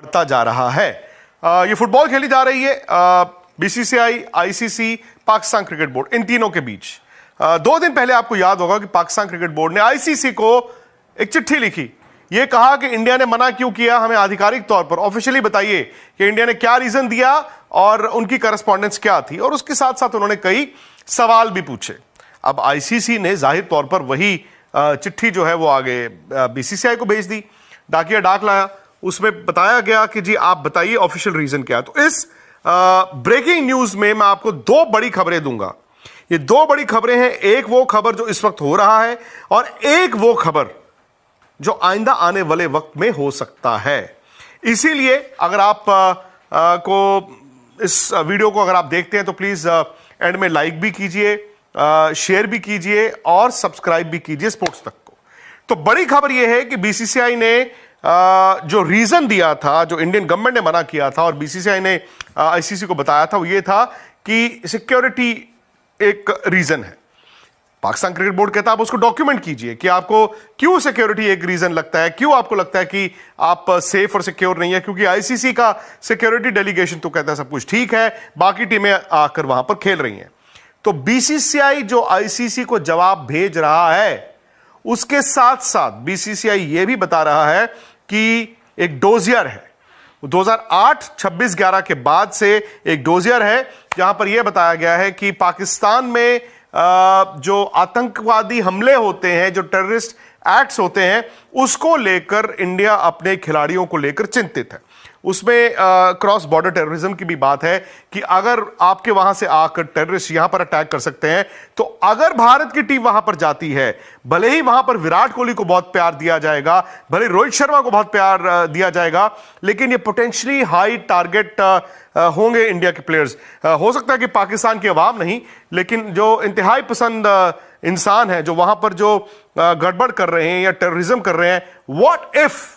बढ़ता जा रहा है। ये फुटबॉल खेली जा रही है BCCI, ICC, Pakistan cricket board, इन तीनों के बीच। 2 दिन पहले आपको याद होगा कि पाकिस्तान क्रिकेट बोर्ड ने आईसीसी को एक चिट्ठी लिखी। यह कहा कि इंडिया ने मना क्यों किया, हमें आधिकारिक तौर पर ऑफिशियली बताइए कि इंडिया ने क्या रीजन दिया और उनकी करस्पॉन्डेंस क्या थी, और उसके साथ साथ उन्होंने कई सवाल भी पूछे। अब आईसीसी ने जाहिर तौर पर वही चिट्ठी जो है वो आगे बीसीसीआई को भेज दी, डाकिया डाक लाया। उसमें बताया गया कि जी आप बताइए ऑफिशियल रीजन क्या है। तो इस ब्रेकिंग न्यूज में मैं आपको 2 बड़ी खबरें दूंगा। ये 2 बड़ी खबरें हैं, एक वो खबर जो इस वक्त हो रहा है और एक वो खबर जो आइंदा आने वाले वक्त में हो सकता है। इसीलिए अगर आप को इस वीडियो को अगर आप देखते हैं तो प्लीज एंड में लाइक भी कीजिए, शेयर भी कीजिए और सब्सक्राइब भी कीजिए स्पोर्ट्स तक को। तो बड़ी खबर यह है कि बीसीसीआई ने जो रीजन दिया था, जो इंडियन गवर्नमेंट ने मना किया था और बीसीसीआई ने आईसीसी को बताया था, वो ये था कि सिक्योरिटी एक रीजन है। पाकिस्तान क्रिकेट बोर्ड कहता है आप उसको डॉक्यूमेंट कीजिए कि आपको क्यों सिक्योरिटी एक रीजन लगता है, क्यों आपको लगता है कि आप सेफ और सिक्योर नहीं है। क्योंकि आईसीसी का सिक्योरिटी डेलीगेशन तो कहता है सब कुछ ठीक है, बाकी टीमें आकर वहां पर खेल रही हैं। तो बीसीसीआई जो आईसीसी को जवाब भेज रहा है, उसके साथ साथ बीसीसीआई यह भी बता रहा है कि एक डोजियर है, 2008 26/11 के बाद से एक डोजियर है, जहां पर यह बताया गया है कि पाकिस्तान में जो आतंकवादी हमले होते हैं, जो टेररिस्ट एक्ट्स होते हैं, उसको लेकर इंडिया अपने खिलाड़ियों को लेकर चिंतित है। उसमें क्रॉस बॉर्डर टेररिज्म की भी बात है कि अगर आपके वहां से आकर टेररिस्ट यहां पर अटैक कर सकते हैं, तो अगर भारत की टीम वहां पर जाती है, भले ही वहां पर विराट कोहली को बहुत प्यार दिया जाएगा, भले रोहित शर्मा को बहुत प्यार दिया जाएगा, लेकिन ये पोटेंशियली हाई टारगेट होंगे इंडिया के प्लेयर्स। हो सकता है कि पाकिस्तान की अवाम नहीं, लेकिन जो इंतहाई पसंद इंसान है, जो वहां पर जो गड़बड़ कर रहे हैं या टेररिज्म कर रहे हैं, व्हाट इफ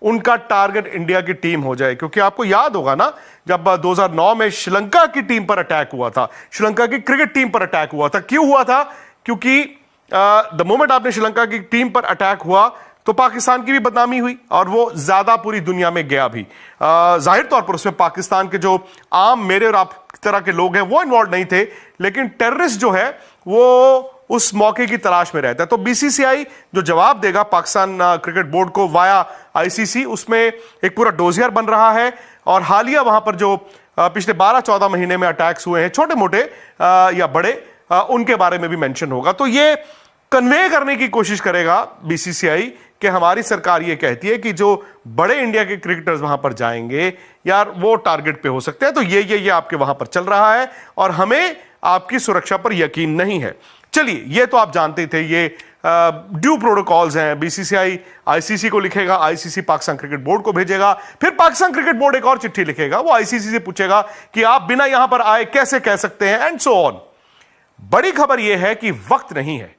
उनका टारगेट इंडिया की टीम हो जाए। क्योंकि आपको याद होगा ना, जब 2009 में श्रीलंका की टीम पर अटैक हुआ था, श्रीलंका की क्रिकेट टीम पर अटैक हुआ था। क्यों हुआ था? क्योंकि द मोमेंट आपने श्रीलंका की टीम पर अटैक हुआ तो पाकिस्तान की भी बदनामी हुई और वो ज्यादा पूरी दुनिया में गया भी। जाहिर तौर पर उसमें पाकिस्तान के जो आम मेरे और आप तरह के लोग हैं वो इन्वॉल्व नहीं थे, लेकिन टेररिस्ट जो है वो उस मौके की तलाश में रहता है। तो बीसीसीआई जो जवाब देगा पाकिस्तान क्रिकेट बोर्ड को वाया आईसीसी, उसमें एक पूरा डोजियर बन रहा है। और हालिया वहां पर जो पिछले 12-14 महीने में अटैक्स हुए हैं, छोटे मोटे या बड़े, उनके बारे में भी मेंशन होगा। तो ये कन्वे करने की कोशिश करेगा बीसीसीआई कि हमारी सरकार ये कहती है कि जो बड़े इंडिया के क्रिकेटर्स वहां पर जाएंगे यार, वो टारगेट पे हो सकते हैं। तो ये आपके वहां पर चल रहा है और हमें आपकी सुरक्षा पर यकीन नहीं है। चलिए, ये तो आप जानते थे, ये ड्यू प्रोटोकॉल्स हैं। बीसीसीआई आईसीसी को लिखेगा, आईसीसी पाकिस्तान क्रिकेट बोर्ड को भेजेगा, फिर पाकिस्तान क्रिकेट बोर्ड एक और चिट्ठी लिखेगा, वो आईसीसी से पूछेगा कि आप बिना यहां पर आए कैसे कह सकते हैं, एंड सो ऑन। बड़ी खबर यह है कि वक्त नहीं है,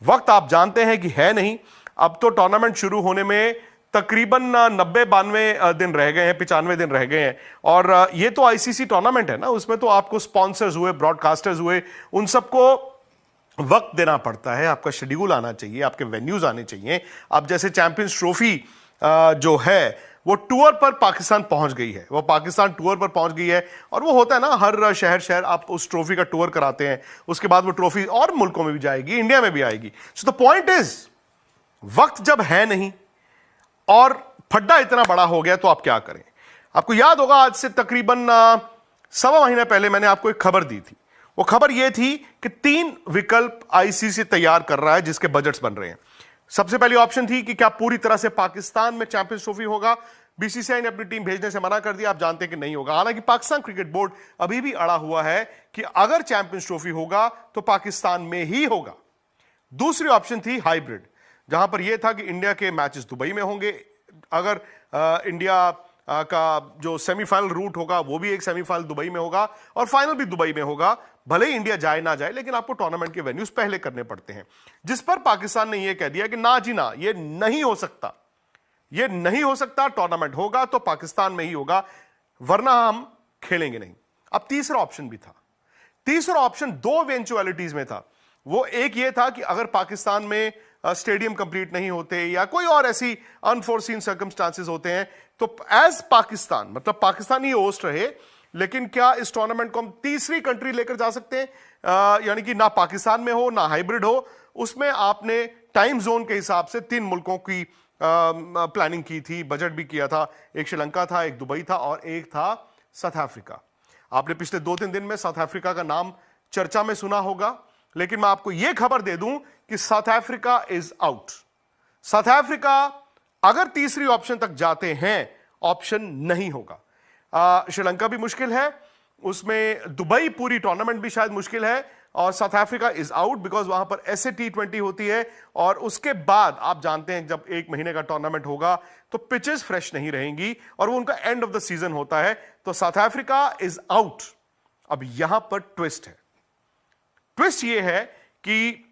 वक्त आप जानते हैं कि है नहीं। अब तो टूर्नामेंट शुरू होने में तकरीबन 90-92 दिन रह गए हैं, 95 दिन रह गए हैं। और ये तो आईसीसी टूर्नामेंट है ना, उसमें तो आपको स्पॉन्सर्स हुए, ब्रॉडकास्टर्स हुए, उन सबको वक्त देना पड़ता है, आपका शेड्यूल आना चाहिए, आपके वेन्यूज आने चाहिए। अब जैसे चैंपियंस ट्रॉफी जो है वो टूर पर पाकिस्तान पहुंच गई है, वो पाकिस्तान टूर पर पहुंच गई है। और वो होता है ना, हर शहर आप उस ट्रॉफी का टूर कराते हैं, उसके बाद वो ट्रॉफी और मुल्कों में भी जाएगी, इंडिया में भी आएगी। सो द पॉइंट इज, वक्त जब है नहीं और फड्डा इतना बड़ा हो गया तो आप क्या करें। आपको याद होगा, आज से तकरीबन 1.25 महीने पहले मैंने आपको एक खबर दी थी। वो खबर यह थी कि 3 विकल्प आईसीसी तैयार कर रहा है जिसके बजट्स बन रहे हैं। सबसे पहली ऑप्शन थी कि क्या पूरी तरह से पाकिस्तान में चैंपियंस ट्रॉफी होगा। बीसीसीआई ने अपनी टीम भेजने से मना कर दिया, आप जानते हैं कि नहीं होगा। हालांकि पाकिस्तान क्रिकेट बोर्ड अभी भी अड़ा हुआ है कि अगर चैंपियंस ट्रॉफी होगा तो पाकिस्तान में ही होगा। दूसरी ऑप्शन थी हाइब्रिड, जहां पर यह था कि इंडिया के मैचेस दुबई में होंगे। अगर इंडिया का जो सेमीफाइनल रूट होगा वो भी एक सेमीफाइनल दुबई में होगा और फाइनल भी दुबई में होगा। भले ही इंडिया जाए ना जाए, लेकिन आपको टूर्नामेंट के वेन्यूज पहले करने पड़ते हैं। जिस पर पाकिस्तान ने यह कह दिया कि ना जी ना, ये नहीं हो सकता, ये नहीं हो सकता, टूर्नामेंट होगा तो पाकिस्तान में ही होगा, वरना हम खेलेंगे नहीं। अब तीसरा ऑप्शन भी था। तीसरा ऑप्शन 2 इवेंचुअलिटीज में था। वो एक ये था कि अगर पाकिस्तान में स्टेडियम कंप्लीट नहीं होते या कोई और ऐसी अनफोर्सीन सर्कमस्टांसेस होते हैं, तो एज पाकिस्तान, मतलब पाकिस्तान ही होस्ट रहे, लेकिन क्या इस टूर्नामेंट को हम तीसरी कंट्री लेकर जा सकते हैं? यानी कि ना पाकिस्तान में हो ना हाइब्रिड हो, उसमें आपने टाइम जोन के हिसाब से 3 मुल्कों की प्लानिंग की थी, बजट भी किया था। एक श्रीलंका था, एक दुबई था और एक था साउथ अफ्रीका। आपने पिछले 2-3 दिन में साउथ अफ्रीका का नाम चर्चा में सुना होगा, लेकिन मैं आपको यह खबर दे दूं कि south Africa is out. South Africa अगर तीसरी ऑप्शन तक जाते हैं, ऑप्शन नहीं होगा। श्रीलंका भी मुश्किल है, उसमें दुबई पूरी टूर्नामेंट भी शायद मुश्किल है, और south Africa is out because वहां पर ऐसे T20 होती है, और उसके बाद आप जानते हैं जब 1 महीने का टूर्नामेंट होगा तो पिचेस फ्रेश नहीं रहेंगी और वो उनका एंड ऑफ द सीजन होता है। तो साउथ अफ्रीका इज आउट। अब यहां पर ट्विस्ट है। ट्विस्ट ये है कि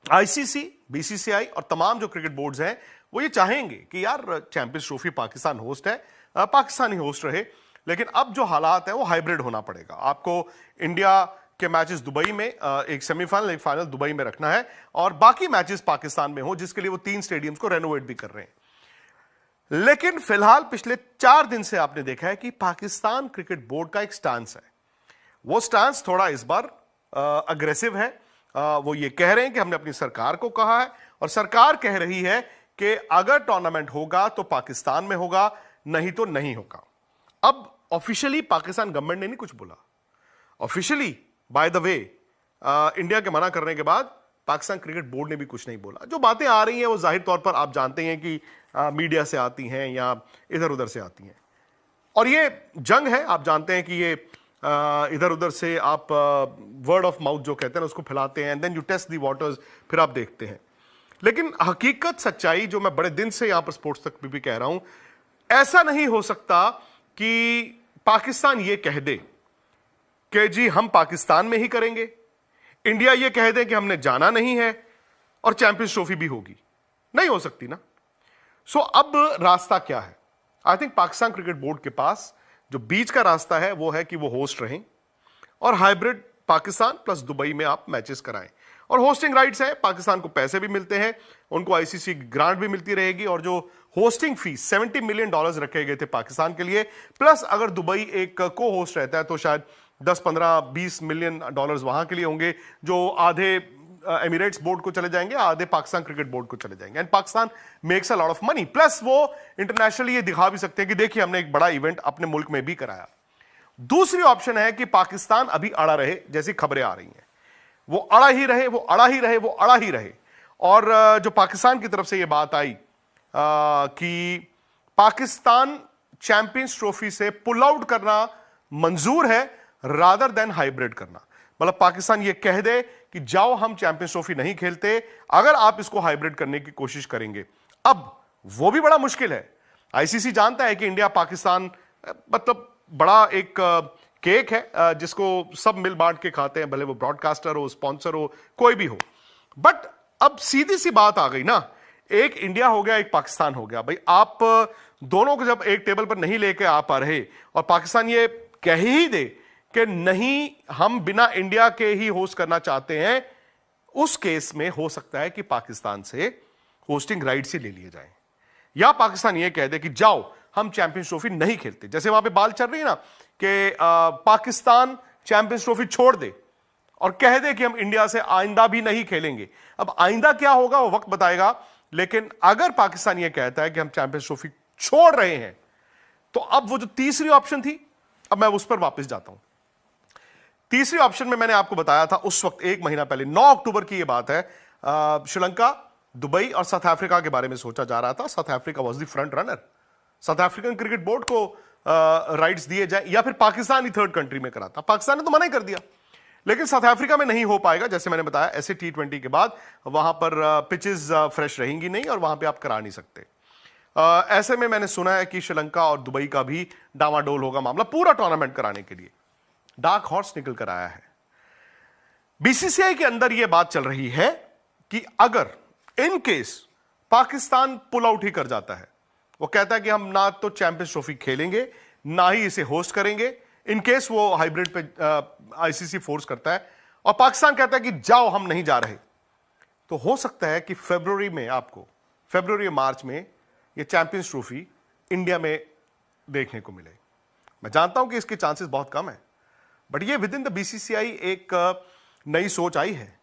ICC, BCCI और तमाम जो क्रिकेट बोर्ड्स हैं वो ये चाहेंगे कि यार चैंपियंस ट्रॉफी पाकिस्तान होस्ट है, पाकिस्तान ही होस्ट रहे, लेकिन अब जो हालात है वो हाइब्रिड होना पड़ेगा। आपको इंडिया के मैचेस दुबई में, एक सेमीफाइनल एक फाइनल दुबई में रखना है, और बाकी मैचेस पाकिस्तान में हो, जिसके लिए वो 3 स्टेडियम्स को रेनोवेट भी कर रहे हैं। लेकिन फिलहाल पिछले 4 दिन से आपने देखा है कि पाकिस्तान क्रिकेट बोर्ड का एक स्टांस है। वो स्टांस थोड़ा इस बार अग्रेसिव है। वो ये कह रहे हैं कि हमने अपनी सरकार को कहा है, और सरकार कह रही है कि अगर टूर्नामेंट होगा तो पाकिस्तान में होगा, नहीं तो नहीं होगा। अब ऑफिशियली पाकिस्तान गवर्नमेंट ने नहीं कुछ बोला। Officially by the way India के मना करने के बाद पाकिस्तान क्रिकेट बोर्ड ने भी कुछ नहीं बोला। जो बातें आ रही हैं वो जाहिर तौर पर आप जानते हैं कि मीडिया से आती हैं या इधर उधर से आती हैं, और ये जंग है। आप जानते हैं कि ये इधर उधर से आप वर्ड ऑफ माउथ जो कहते हैं उसको फैलाते हैं, and then you test the waters, फिर आप देखते हैं। लेकिन हकीकत सच्चाई जो मैं बड़े दिन से यहां पर स्पोर्ट्स तक भी कह रहा हूं, ऐसा नहीं हो सकता कि पाकिस्तान ये कह दे कि जी हम पाकिस्तान में ही करेंगे, इंडिया ये कह दे कि हमने जाना नहीं है, और चैंपियंस ट्रॉफी भी होगी। नहीं हो सकती ना। सो अब रास्ता क्या है? I think Pakistan cricket board के पास जो बीच का रास्ता है वो है कि वो होस्ट रहें और हाइब्रिड पाकिस्तान प्लस दुबई में आप मैचेस कराएं, और होस्टिंग राइट्स है, पाकिस्तान को पैसे भी मिलते हैं, उनको ICC ग्रांट भी मिलती रहेगी, और जो होस्टिंग फीस $70 मिलियन रखे गए थे पाकिस्तान के लिए, प्लस अगर दुबई एक को होस्ट रहता है तो शायद 10, 15, $20 मिलियन वहां के लिए होंगे, जो आधे एमिरेट्स बोर्ड को चले जाएंगे, आधे पाकिस्तान क्रिकेट बोर्ड को चले जाएंगे, and Pakistan makes a lot of money. Plus वो इंटरनेशनली ये दिखा भी सकते हैं कि देखिए हमने एक बड़ा इवेंट अपने मुल्क में भी कराया। दूसरी ऑप्शन है कि पाकिस्तान अभी अड़ा रहे, जैसी खबरें आ रही हैं, वो अड़ा ही रहे, वो अड़ा ही रहे, वो अड़ा ही रहे। और जो पाकिस्तान की तरफ से ये बात आई कि पाकिस्तान चैंपियंस ट्रॉफी से पुल आउट करना मंजूर है रादर देन हाइब्रिड करना, मतलब पाकिस्तान ये कह दे कि जाओ हम चैंपियंस ट्रॉफी नहीं खेलते अगर आप इसको हाइब्रिड करने की कोशिश करेंगे। अब वो भी बड़ा मुश्किल है। ICC जानता है कि इंडिया पाकिस्तान मतलब बड़ा एक केक है जिसको सब मिल बांट के खाते हैं, भले वो ब्रॉडकास्टर हो, स्पॉन्सर हो, कोई भी हो। बट अब सीधी सी बात आ गई ना, एक इंडिया हो गया, एक पाकिस्तान हो गया। भाई आप दोनों को जब एक टेबल पर नहीं लेके आ पा रहे और पाकिस्तान ये कह ही दे कि नहीं हम बिना इंडिया के ही होस्ट करना चाहते हैं, उस केस में हो सकता है कि पाकिस्तान से होस्टिंग राइट्स ही ले लिए जाएं, या पाकिस्तान ये कह दे कि जाओ हम चैंपियंस ट्रॉफी नहीं खेलते। जैसे वहां पे बात चल रही है ना कि पाकिस्तान चैंपियंस ट्रॉफी छोड़ दे और कह दे कि हम इंडिया से आइंदा भी नहीं खेलेंगे। अब आइंदा क्या होगा वो वक्त बताएगा, लेकिन अगर पाकिस्तान ये कहता है कि हम चैंपियंस ट्रॉफी छोड़ रहे हैं, तो अब वो जो तीसरी ऑप्शन थी, अब मैं उस पर वापस जाता हूं। तीसरी ऑप्शन में मैंने आपको बताया था उस वक्त 1 महीना पहले, 9 अक्टूबर की यह बात है, श्रीलंका, दुबई और साउथ अफ्रीका के बारे में सोचा जा रहा था। South Africa was the front runner. South African cricket board को राइट्स दिए जाए या फिर पाकिस्तान ही थर्ड कंट्री में कराता। पाकिस्तान ने तो मना ही कर दिया, लेकिन साउथ अफ्रीका में नहीं हो पाएगा। जैसे मैंने बताया, ऐसे T20 के बाद वहां पर पिचेस फ्रेश रहेंगी नहीं और वहां पे आप करा नहीं सकते। ऐसे में मैंने सुना है कि श्रीलंका और दुबई का भी डामाडोल होगा मामला पूरा टूर्नामेंट कराने के लिए। डार्क हॉर्स निकल कर आया है। BCCI के अंदर यह बात चल रही है कि अगर in case Pakistan pull out ही कर जाता है, वो कहता है कि हम ना तो चैंपियंस ट्रॉफी खेलेंगे ना ही इसे होस्ट करेंगे, इन केस वो हाइब्रिड पे ICC फोर्स करता है और पाकिस्तान कहता है कि जाओ हम नहीं जा रहे, तो हो सकता है कि फरवरी मार्च में ये चैंपियंस ट्रॉफी इंडिया में देखने को मिले। मैं जानता हूं कि इसके चांसेस बहुत कम है, बट ये विद इन द बीसीसीआई एक नई सोच आई है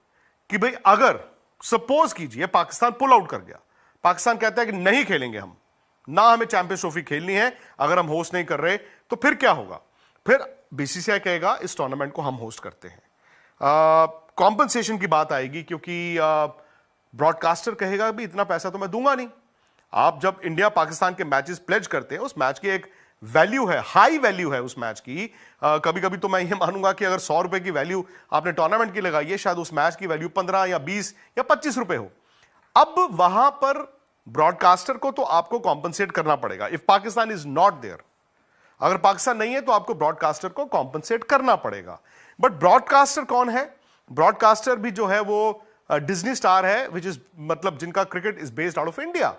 कि भाई अगर सपोज कीजिए पाकिस्तान पुल आउट कर गया, पाकिस्तान कहता है कि नहीं खेलेंगे हम, ना हमें चैंपियंस ट्रॉफी खेलनी है, अगर हम होस्ट नहीं कर रहे तो फिर क्या होगा? फिर बीसीसीआई कहेगा इस टूर्नामेंट को हम होस्ट करते हैं। कॉम्पनसेशन की बात आएगी, क्योंकि ब्रॉडकास्टर कहेगा भी इतना पैसा तो मैं दूंगा नहीं। आप जब इंडिया पाकिस्तान के मैचेस प्लेज करते हैं, उस मैच की एक वैल्यू है, हाई वैल्यू है उस मैच की। कभी कभी तो मैं ये मानूंगा कि अगर 100 रुपए की वैल्यू आपने टूर्नामेंट की लगाई है, शायद उस मैच की वैल्यू 15 या 20 या 25 रुपए हो। अब वहां पर ब्रॉडकास्टर को तो आपको कॉम्पनसेट करना पड़ेगा if Pakistan is not there. अगर पाकिस्तान नहीं है तो आपको ब्रॉडकास्टर को कॉम्पनसेट करना पड़ेगा। बट ब्रॉडकास्टर कौन है? ब्रॉडकास्टर भी जो है वो डिज्नी स्टार है, विच इज मतलब जिनका cricket is based out of India.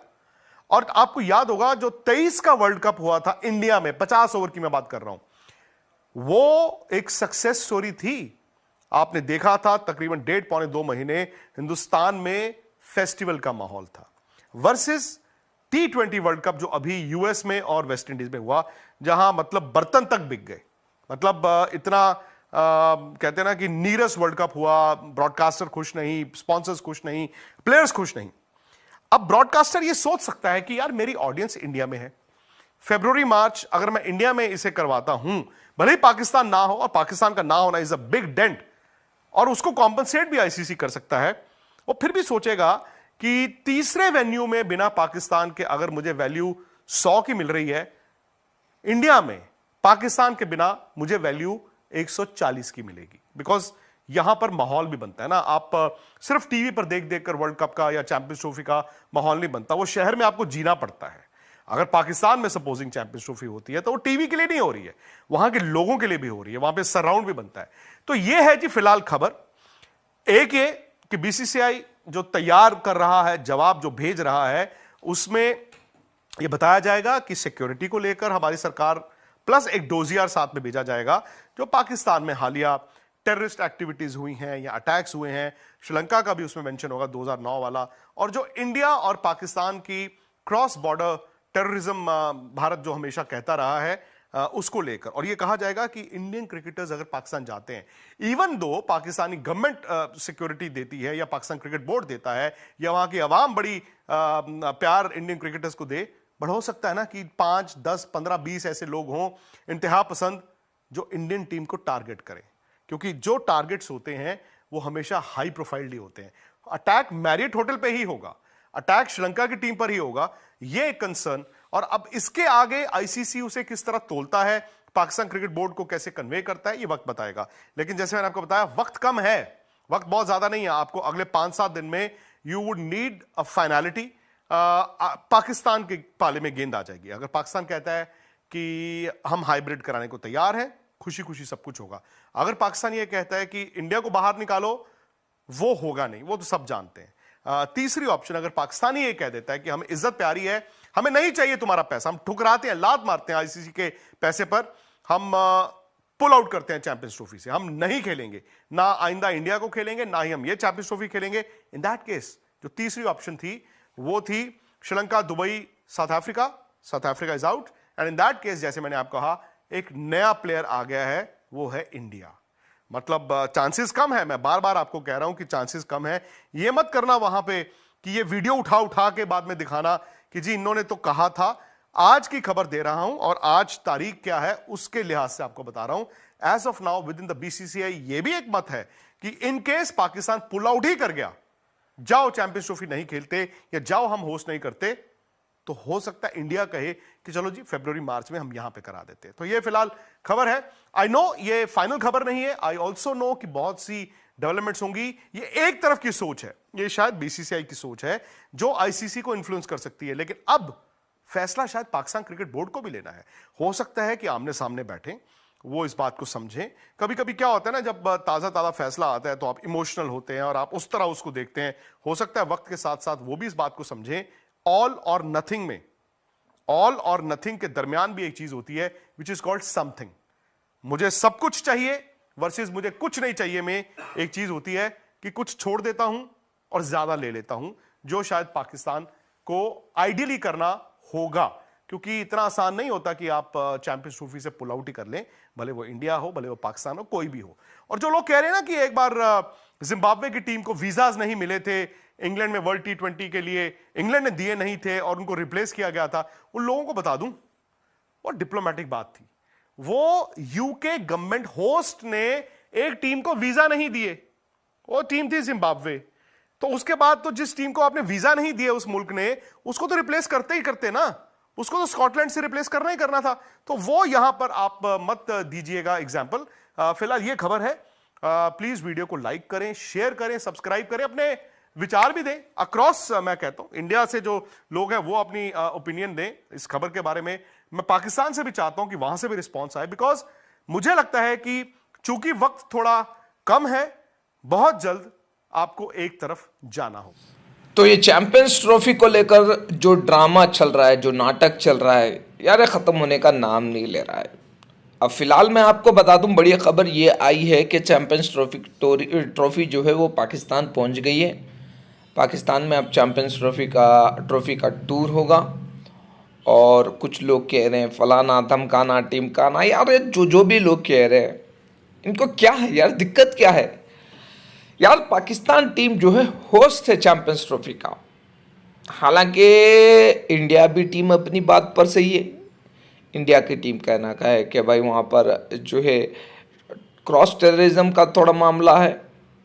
और आपको याद होगा जो 23 का वर्ल्ड कप हुआ था इंडिया में, 50 ओवर की मैं बात कर रहा हूं, वो एक सक्सेस स्टोरी थी। आपने देखा था तकरीबन 1.5-2 महीने हिंदुस्तान में फेस्टिवल का माहौल था, वर्सेस T20 वर्ल्ड कप जो अभी यूएस में और वेस्ट इंडीज में हुआ, जहां मतलब बर्तन तक बिक गए। मतलब इतना कहते हैं ना कि नीरस वर्ल्ड कप हुआ, ब्रॉडकास्टर खुश नहीं, स्पॉन्सर्स खुश नहीं, प्लेयर्स खुश नहीं। अब ब्रॉडकास्टर ये सोच सकता है कि यार मेरी ऑडियंस इंडिया में है, फरवरी मार्च अगर मैं इंडिया में इसे करवाता हूं, भले ही पाकिस्तान ना हो, और पाकिस्तान का ना होना इज अ बिग डेंट, और उसको कॉम्पनसेट भी आईसीसी कर सकता है। वो फिर भी सोचेगा कि तीसरे वेन्यू में बिना पाकिस्तान के अगर मुझे वैल्यू 100 की मिल रही है, इंडिया में पाकिस्तान के बिना मुझे वैल्यू 140 की मिलेगी। बिकॉज यहां पर माहौल भी बनता है ना, आप सिर्फ टीवी पर देख देख कर वर्ल्ड कप का या चैंपियंस ट्रॉफी का माहौल नहीं बनता, वो शहर में आपको जीना पड़ता है। अगर पाकिस्तान में सपोजिंग चैंपियंस ट्रॉफी होती है तो वो टीवी के लिए नहीं हो रही है, वहां के लोगों के लिए भी हो रही है, वहां पे सराउंड भी बनता है। तो ये है जी फिलहाल खबर। एक ये कि बीसीसीआई जो तैयार कर रहा है, जवाब जो भेज रहा है, उसमें यह बताया जाएगा कि सिक्योरिटी को लेकर हमारी सरकार प्लस एक डोजियर साथ में भेजा जाएगा। जो पाकिस्तान में हालिया टेररिस्ट एक्टिविटीज हुई हैं या अटैक्स हुए हैं, श्रीलंका का भी उसमें मेंशन होगा 2009 वाला, और जो इंडिया और पाकिस्तान की क्रॉस बॉर्डर टेररिज्म भारत जो हमेशा कहता रहा है, उसको लेकर। और यह कहा जाएगा कि इंडियन क्रिकेटर्स अगर पाकिस्तान जाते हैं, even though Pakistani government security देती है या पाकिस्तान क्रिकेट बोर्ड देता है या वहां की आवाम बड़ी प्यार इंडियन क्रिकेटर्स को दे, बट हो सकता है ना कि 5, 10, 15, 20 ऐसे लोग हों इंतहा पसंद जो इंडियन टीम को टारगेट करें, क्योंकि जो टारगेट्स होते हैं वो हमेशा हाई प्रोफाइल होते हैं। अटैक मैरियट होटल पे ही होगा, अटैक श्रीलंका की टीम पर ही होगा, ये एक कंसर्न। और अब इसके आगे आईसीसी उसे किस तरह तोलता है, पाकिस्तान क्रिकेट बोर्ड को कैसे कन्वे करता है, ये वक्त बताएगा। लेकिन जैसे मैंने आपको बताया, वक्त कम है, वक्त बहुत ज्यादा नहीं है। आपको अगले 5-7 दिन में you would need a finality. Pakistan के पाले में गेंद आ जाएगी। अगर पाकिस्तान कहता है कि हम हाइब्रिड कराने को तैयार हैं, खुशी खुशी सब कुछ होगा। अगर पाकिस्तान ये कहता है कि इंडिया को बाहर निकालो, वो होगा नहीं, वो तो सब जानते हैं। तीसरी ऑप्शन, अगर पाकिस्तानी ये कह देता है कि हमें इज्जत प्यारी है, हमें नहीं चाहिए तुम्हारा पैसा, हम ठुकराते हैं, लात मारते हैं आईसीसी के पैसे पर, हम पुल आउट करते हैं चैंपियंस ट्रॉफी से, हम नहीं खेलेंगे, ना आइंदा इंडिया को खेलेंगे, ना ही हम ये चैंपियंस ट्रॉफी खेलेंगे। इन दैट केस जो तीसरी ऑप्शन थी वो थी Sri Lanka, Dubai, south Africa is out. And in that case जैसे मैंने आपको कहा, एक नया प्लेयर आ गया है, वो है इंडिया। मतलब चांसेस कम है, मैं बार बार आपको कह रहा हूं कि चांसेस कम है। ये मत करना वहां पे कि ये वीडियो उठा के बाद में दिखाना कि जी इन्होंने तो कहा था। आज की खबर दे रहा हूं और आज तारीख क्या है उसके लिहाज से आपको बता रहा हूं। As of now within the BCCI ये भी एक मत है कि in case Pakistan pull out ही कर गया, जाओ चैंपियंस ट्रॉफी नहीं खेलते या जाओ हम होस्ट नहीं करते, तो हो सकता है इंडिया कहे कि चलो जी फरवरी मार्च में हम यहां पे करा देते हैं। तो ये फिलहाल खबर है। आई नो ये फाइनल खबर नहीं है, आई ऑल्सो नो कि बहुत सी डेवलपमेंट्स होंगी। ये एक तरफ की सोच है, ये शायद बीसीसीआई की सोच है जो आईसीसी को इन्फ्लुएंस कर सकती है, लेकिन अब फैसला शायद पाकिस्तान क्रिकेट बोर्ड को भी लेना है। हो सकता है कि आमने सामने बैठे वो इस बात को समझें। कभी कभी क्या होता है ना, जब ताजा फैसला आता है तो आप इमोशनल होते हैं और आप उस तरह उसको देखते हैं। हो सकता है वक्त के साथ साथ वो भी इस बात को समझें, ऑल और नथिंग में, ऑल और नथिंग के दरमियान भी एक चीज होती है विच इज कॉल्ड समथिंग। मुझे सब कुछ चाहिए वर्सेस मुझे कुछ नहीं चाहिए में एक चीज होती है कि कुछ छोड़ देता हूं और ज्यादा ले लेता हूं, जो शायद पाकिस्तान को आइडियली करना होगा, क्योंकि इतना आसान नहीं होता कि आप चैंपियंस ट्रॉफी से पुल आउट ही कर लें, भले वो इंडिया हो, भले वो पाकिस्तान हो, कोई भी हो। और जो लोग कह रहे हैं ना कि एक बार जिम्बाब्वे की टीम को वीजाज नहीं मिले थे इंग्लैंड में वर्ल्ड T20 के लिए, इंग्लैंड ने दिए नहीं थे और उनको रिप्लेस किया गया था, उन लोगों को बता दूं वो डिप्लोमेटिक बात थी। वो यूके गवर्नमेंट होस्ट ने एक टीम को वीजा नहीं दिए, वो टीम थी जिम्बाब्वे। तो उसके बाद तो जिस टीम को आपने वीजा नहीं दिए उस मुल्क ने, उसको तो रिप्लेस करते ही करते ना, उसको तो स्कॉटलैंड से रिप्लेस करना ही करना था। तो वो यहां पर आप मत दीजिएगा एग्जाम्पल। फिलहाल ये खबर है, प्लीज वीडियो को लाइक करें, शेयर करें, सब्सक्राइब करें, अपने विचार भी दें अक्रॉस। मैं कहता हूं इंडिया से जो लोग हैं वो अपनी ओपिनियन दें इस खबर के बारे में। मैं पाकिस्तान से भी चाहता हूं कि वहां से भी रिस्पॉन्स आए, बिकॉज मुझे लगता है कि चूंकि वक्त थोड़ा कम है, बहुत जल्द आपको एक तरफ जाना हो। तो ये चैंपियंस ट्रॉफी को लेकर जो ड्रामा चल रहा है, जो नाटक चल रहा है यार, ये ख़त्म होने का नाम नहीं ले रहा है। अब फिलहाल मैं आपको बता दूं, बड़ी खबर ये आई है कि चैंपियंस ट्रॉफी जो है वो पाकिस्तान पहुंच गई है। पाकिस्तान में अब चैंपियंस ट्रॉफी का टूर होगा। और कुछ लोग कह रहे हैं फलाना धमकाना टिमकाना, यार जो भी लोग कह रहे हैं, इनको क्या है यार, दिक्कत क्या है यार। पाकिस्तान टीम जो है होस्ट है चैंपियंस ट्रॉफी का। हालांकि इंडिया भी टीम अपनी बात पर सही है। इंडिया की टीम कहना का है कि भाई वहाँ पर जो है क्रॉस टेररिज्म का थोड़ा मामला है।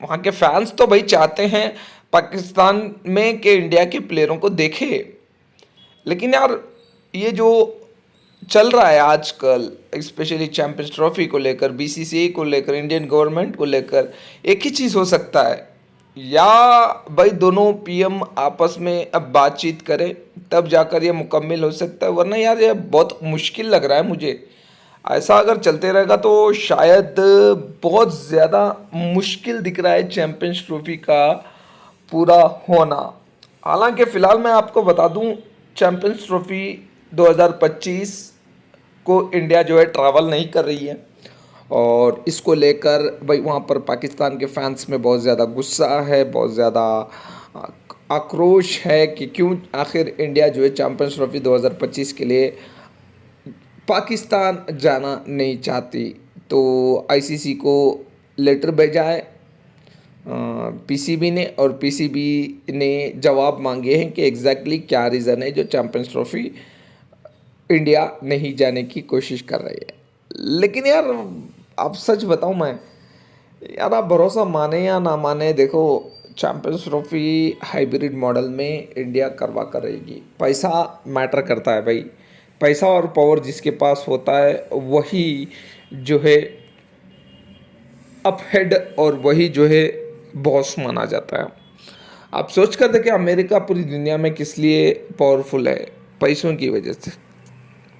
वहाँ के फैंस तो भाई चाहते हैं पाकिस्तान में कि इंडिया के प्लेयरों को देखे। लेकिन यार ये जो चल रहा है आजकल, स्पेशली चैंपियंस ट्रॉफी को लेकर, बीसीसीआई को लेकर, इंडियन गवर्नमेंट को लेकर, एक ही चीज़ हो सकता है, या भाई दोनों पीएम आपस में अब बातचीत करें तब जाकर ये मुकम्मल हो सकता है, वरना यार ये बहुत मुश्किल लग रहा है मुझे। ऐसा अगर चलते रहेगा तो शायद बहुत ज़्यादा मुश्किल दिख रहा है चैंपियंस ट्रॉफी का पूरा होना। हालांकि फ़िलहाल मैं आपको बता दूं, चैंपियंस ट्रॉफी 2025 को इंडिया जो है ट्रैवल नहीं कर रही है। और इसको लेकर भाई वहाँ पर पाकिस्तान के फैंस में बहुत ज़्यादा गुस्सा है, बहुत ज़्यादा आक्रोश है कि क्यों आखिर इंडिया जो है चैंपियंस ट्रॉफी 2025 के लिए पाकिस्तान जाना नहीं चाहती। तो आईसीसी को लेटर भेजा है पीसीबी ने, और पीसीबी ने जवाब मांगे हैं कि एग्जैक्टली क्या रीज़न है जो चैंपियंस ट्रॉफी इंडिया नहीं जाने की कोशिश कर रही है। लेकिन यार आप सच बताऊं मैं, यार आप भरोसा माने या ना माने, देखो चैंपियंस ट्रॉफी हाइब्रिड मॉडल में इंडिया करवा कर रहेगी। पैसा मैटर करता है भाई, पैसा और पावर जिसके पास होता है वही जो है अप हेड और वही जो है बॉस माना जाता है। आप सोच कर देखें, अमेरिका पूरी दुनिया में किस लिए पावरफुल है? पैसों की वजह से।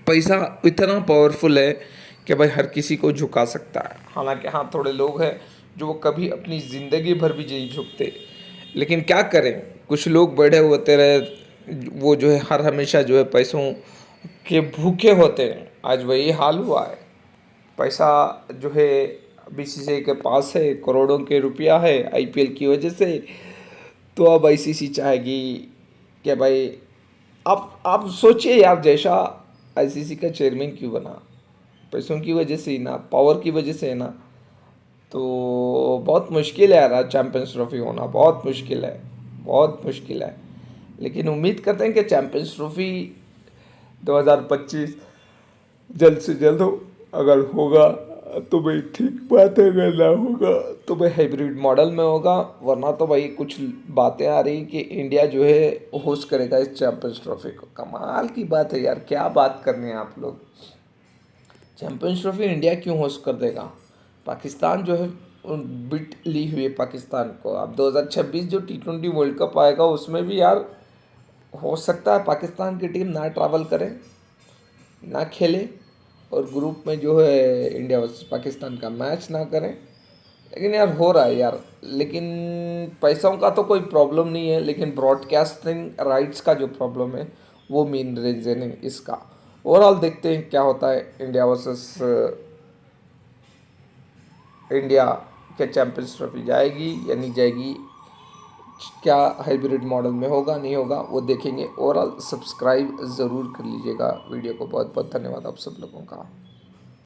पैसा इतना पावरफुल है कि भाई हर किसी को झुका सकता है। हालांकि हाँ, थोड़े लोग हैं जो वो कभी अपनी ज़िंदगी भर भी नहीं झुकते, लेकिन क्या करें, कुछ लोग बड़े होते रहे, वो जो है हर हमेशा जो है पैसों के भूखे होते हैं। आज वही हाल हुआ है। पैसा जो है बीसीसीआई के पास है, करोड़ों के रुपया है आईपीएल की वजह से। तो अब आईसीसी चाहेगी कि भाई आप सोचिए यार, जैसा आईसीसी का चेयरमैन क्यों बना? पैसों की वजह से ही ना, पावर की वजह से है ना। तो बहुत मुश्किल है यार, चैंपियंस ट्रॉफी होना बहुत मुश्किल है, बहुत मुश्किल है। लेकिन उम्मीद करते हैं कि चैंपियंस ट्रॉफी 2025 जल्द से जल्द हो। अगर होगा तो भाई ठीक बात है, अगर ना होगा तो भाई हाइब्रिड मॉडल में होगा। वरना तो भाई कुछ बातें आ रही कि इंडिया जो है होस्ट करेगा इस चैंपियंस ट्रॉफी को। कमाल की बात है यार, क्या बात करनी है आप लोग। चैंपियंस ट्रॉफी इंडिया क्यों होस्ट कर देगा? पाकिस्तान जो है बिट ली हुई है पाकिस्तान को। अब 2026 जो T20 वर्ल्ड कप आएगा उसमें भी यार हो सकता है पाकिस्तान की टीम ना ट्रैवल करे, ना खेले, और ग्रुप में जो है इंडिया वर्सेस पाकिस्तान का मैच ना करें। लेकिन यार हो रहा है यार। लेकिन पैसों का तो कोई प्रॉब्लम नहीं है, लेकिन ब्रॉडकास्टिंग राइट्स का जो प्रॉब्लम है वो मेन रीजन है इसका। ओवरऑल देखते हैं क्या होता है। इंडिया वर्सेस इंडिया क्या चैंपियंस ट्रॉफी जाएगी या नहीं जाएगी, क्या हाइब्रिड मॉडल में होगा नहीं होगा वो देखेंगे। ओवरऑल सब्सक्राइब ज़रूर कर लीजिएगा वीडियो को। बहुत बहुत धन्यवाद आप सब लोगों का।